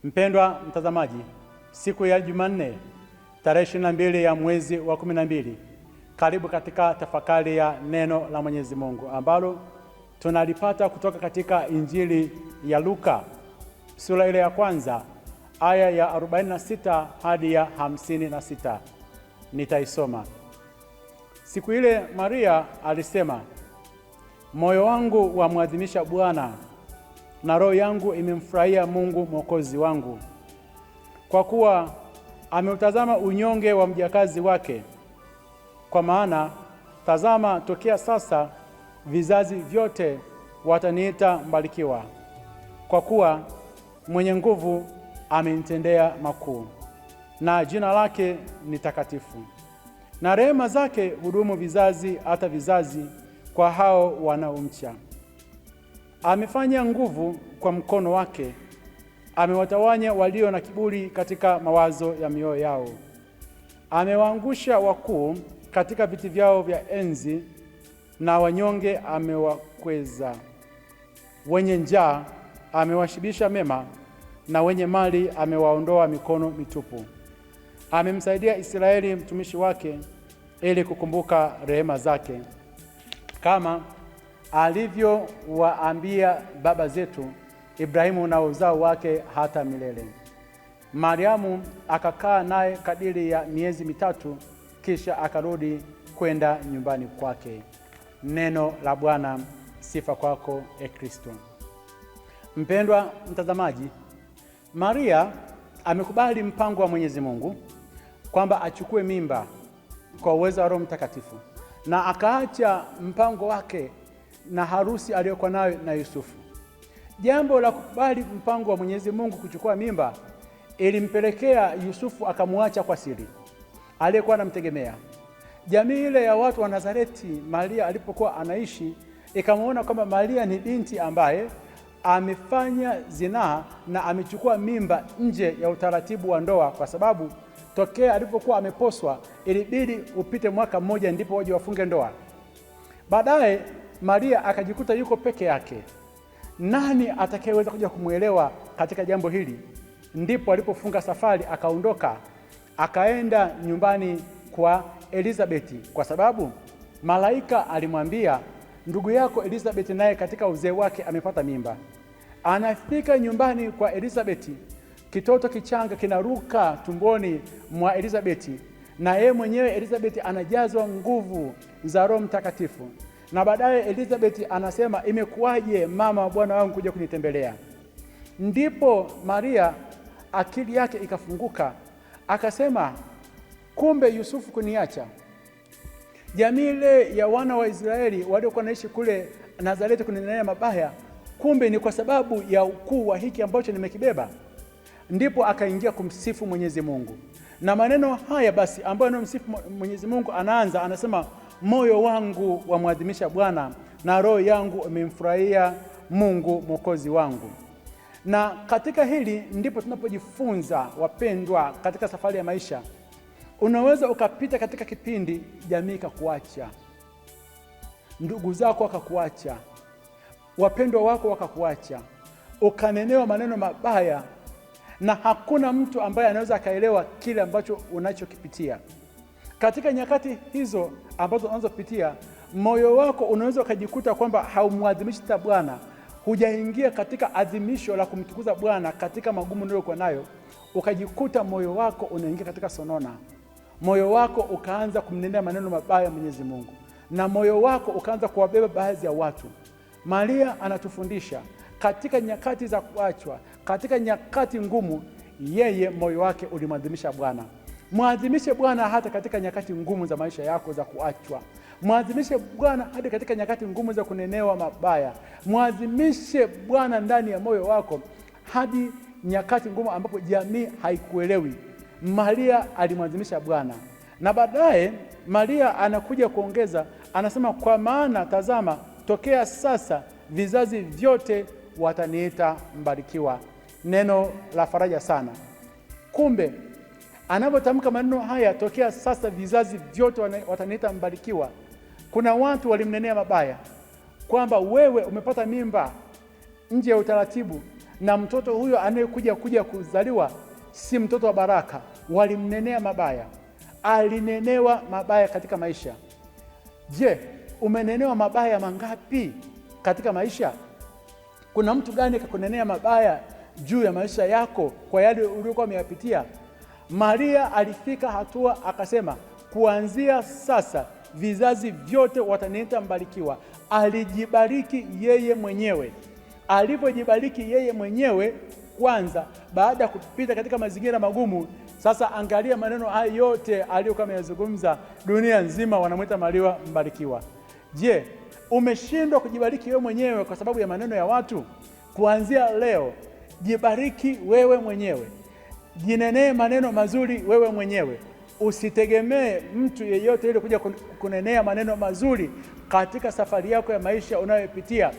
Mpendwa mtazamaji, siku ya Jumanne tarehe 22 ya mwezi wa 12, karibu katika tafakari ya neno la Mwenyezi Mungu ambalo tunalipata kutoka katika Injili ya Luka sura ile ya kwanza aya ya 46 hadi ya 56. Nitaisoma. Siku ile Maria alisema, moyo wangu wamwadhimisha Bwana, na roho yangu imemfurahia Mungu Mwokozi wangu, kwa kuwa ameutazama unyonge wa mjakazi wake. Kwa maana tazama, tokea sasa vizazi vyote wataniita mbarikiwa, kwa kuwa mwenye nguvu amenitendea makuu, na jina lake ni takatifu. Na rehema zake hudumu vizazi hata vizazi kwa hao wanaomcha. Amefanya nguvu kwa mkono wake, amewatawanya walio na kiburi katika mawazo ya mioyo yao. Amewaangusha wakuu katika viti vyao vya enzi, na wanyonge amewakweza. Wenye njaa amewashibisha mema, na wenye mali amewaondoa mikono mitupu. Amemsaidia Israeli mtumishi wake, ili kukumbuka rehema zake, kama alivyowaambia baba zetu Ibrahimu na uzao wake hata milele. Mariamu akakaa naye kadiri ya miezi mitatu, kisha akarudi kwenda nyumbani kwake. Neno la Bwana. Sifa kwako, e Kristo. Mpendwa mtazamaji, Maria amekubali mpango wa Mwenyezi Mungu kwamba achukue mimba kwa uwezo wa Roho Mtakatifu, na akaacha mpango wake na harusi aliyokuwa nayo na Yusufu. Jambo la kukubali mpango wa Mwenyezi Mungu kuchukua mimba ilimpelekea Yusufu akamwacha kwa siri aliyekuwa anamtegemea. Jamii ile ya watu wa Nazareti, Maria alipokuwa anaishi, ikamwona kwamba Maria ni binti ambaye amefanya zinaa na amechukua mimba nje ya utaratibu wa ndoa, kwa sababu tokea alipokuwa ameposwa ilibidi upite mwaka mmoja ndipo waje wafunge ndoa. Baadaye Maria akajikuta yuko peke yake. Nani atakayeweza kuja kumwelewa katika jambo hili? Ndipo alipofunga safari, akaondoka akaenda nyumbani kwa Elizabeti, kwa sababu malaika alimwambia, ndugu yako Elizabeti naye katika uzee wake amepata mimba. Anafika nyumbani kwa Elizabeti, kitoto kichanga kinaruka tumboni mwa Elizabeti, na yeye mwenyewe Elizabeti anajazwa nguvu za Roho Mtakatifu. Na baadaye Elizabeti anasema, imekuwaje mama wa Bwana wangu kuja kunitembelea? Ndipo Maria akili yake ikafunguka, akasema, kumbe Yusufu kuniacha. Jamii ile ya wana wa Israeli waliokuwa naishi kule Nazareti kuninenea mabaya, kumbe ni kwa sababu ya ukuu wa hiki ambacho nimekibeba. Ndipo akaingia kumsifu Mwenyezi Mungu. Na maneno haya basi ambayo anamsifu Mwenyezi Mungu, anaanza anasema, moyo wangu wamwadhimisha Bwana, na roho yangu imemfurahia Mungu Mwokozi wangu. Na katika hili ndipo tunapojifunza, wapendwa, katika safari ya maisha. Unaweza ukapita katika kipindi jamii kakuacha, ndugu zako wakakuacha, wapendwa wako wakakuacha, ukanenewa maneno mabaya, na hakuna mtu ambaye anaweza akaelewa kile ambacho unachokipitia. Katika nyakati hizo ambazo unazopitia, moyo wako unaweza ukajikuta kwamba haumwadhimishi Bwana, hujaingia katika adhimisho la kumtukuza Bwana katika magumu unayokuwa nayo, ukajikuta moyo wako unaingia katika sonona. Moyo wako ukaanza kumnenea maneno mabaya Mwenyezi Mungu, na moyo wako ukaanza kuwabeba baadhi ya watu. Maria anatufundisha katika nyakati za kuachwa, katika nyakati ngumu, yeye moyo wake ulimwadhimisha Bwana. Mwadhimishe Bwana hata katika nyakati ngumu za maisha yako za kuachwa. Mwadhimishe Bwana hata katika nyakati ngumu za kunenewa mabaya. Mwadhimishe Bwana ndani ya moyo wako hadi nyakati ngumu ambapo jamii haikuelewi. Maria alimwadhimisha Bwana. Na baadaye Maria anakuja kuongeza, anasema, kwa maana tazama, tokea sasa vizazi vyote wataniita mbarikiwa. Neno la faraja sana. Kumbe anapotamka maneno haya, tokea sasa vizazi vyote wataniita mbarikiwa, kuna watu walimnenea mabaya kwamba wewe umepata mimba nje ya utaratibu, na mtoto huyo anayekuja kuzaliwa si mtoto wa baraka, walimnenea mabaya. Alinenewa mabaya katika maisha. Je, umenenewa mabaya mangapi katika maisha? Kuna mtu gani kakunenea mabaya juu ya maisha yako kwa yale uliokuwa umeyapitia? Maria alifika hatua akasema, kuanzia sasa vizazi vyote wataniita mbarikiwa. Alijibariki yeye mwenyewe. Alipojibariki yeye mwenyewe kwanza, baada ya kupita katika mazingira magumu, sasa angalia maneno haya yote aliyokuwa ameyazungumza, dunia nzima wanamwita Maria mbarikiwa. Je, umeshindwa kujibariki wewe mwenyewe kwa sababu ya maneno ya watu? Kuanzia leo jibariki wewe mwenyewe. Jinenee maneno mazuri wewe mwenyewe. Usitegemee mtu yeyote ili kuja kunenea maneno mazuri katika safari yako ya maisha unayopitia.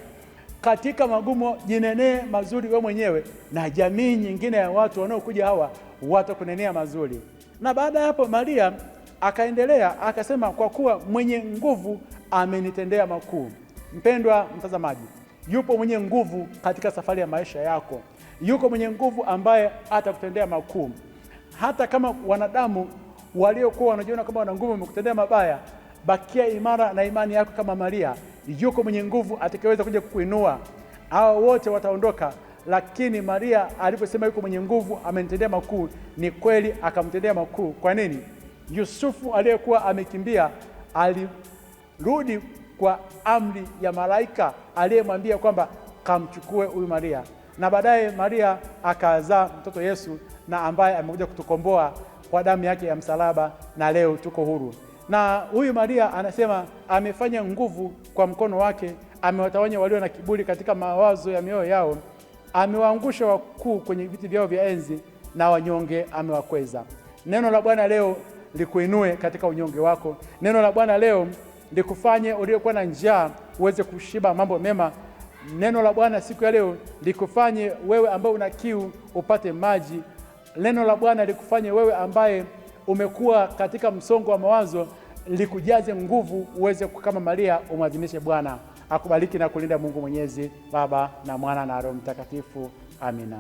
Katika magumu jinenee mazuri wewe mwenyewe, na jamii nyingine ya watu wanaokuja hawa watakunenea mazuri. Na baada ya hapo Maria akaendelea akasema, kwa kuwa mwenye nguvu amenitendea makuu. Mpendwa mtazamaji, yupo mwenye nguvu katika safari ya maisha yako. Yuko mwenye nguvu ambaye atakutendea makuu. Hata kama wanadamu waliokuwa wanajiona kama wana nguvu wamekutendea mabaya, bakia imara na imani yako kama Maria. Yuko mwenye nguvu atakayeweza kuja kukuinua. Hao wote wataondoka, lakini Maria aliposema yuko mwenye nguvu amenitendea makuu, ni kweli akamtendea makuu. Kwa nini? Yusufu aliyekuwa amekimbia alirudi kwa amri ya malaika aliyemwambia kwamba kamchukue huyu Maria, na baadaye Maria akazaa mtoto Yesu, na ambaye amekuja kutukomboa kwa damu yake ya msalaba, na leo tuko huru. Na huyu Maria anasema amefanya nguvu kwa mkono wake, amewatawanya walio na kiburi katika mawazo ya mioyo yao, amewaangusha wakuu kwenye viti vyao vya enzi, na wanyonge amewakweza. Neno la Bwana leo likuinue katika unyonge wako. Neno la Bwana leo likufanye uliokuwa na njaa uweze kushiba mambo mema. Neno la Bwana siku ya leo likufanye wewe ambaye una kiu upate maji. Neno la Bwana likufanye wewe ambaye umekuwa katika msongo wa mawazo likujaze nguvu uweze kama Maria umwadhimishe Bwana. Akubariki na kulinda Mungu Mwenyezi, Baba na Mwana na Roho Mtakatifu. Amina.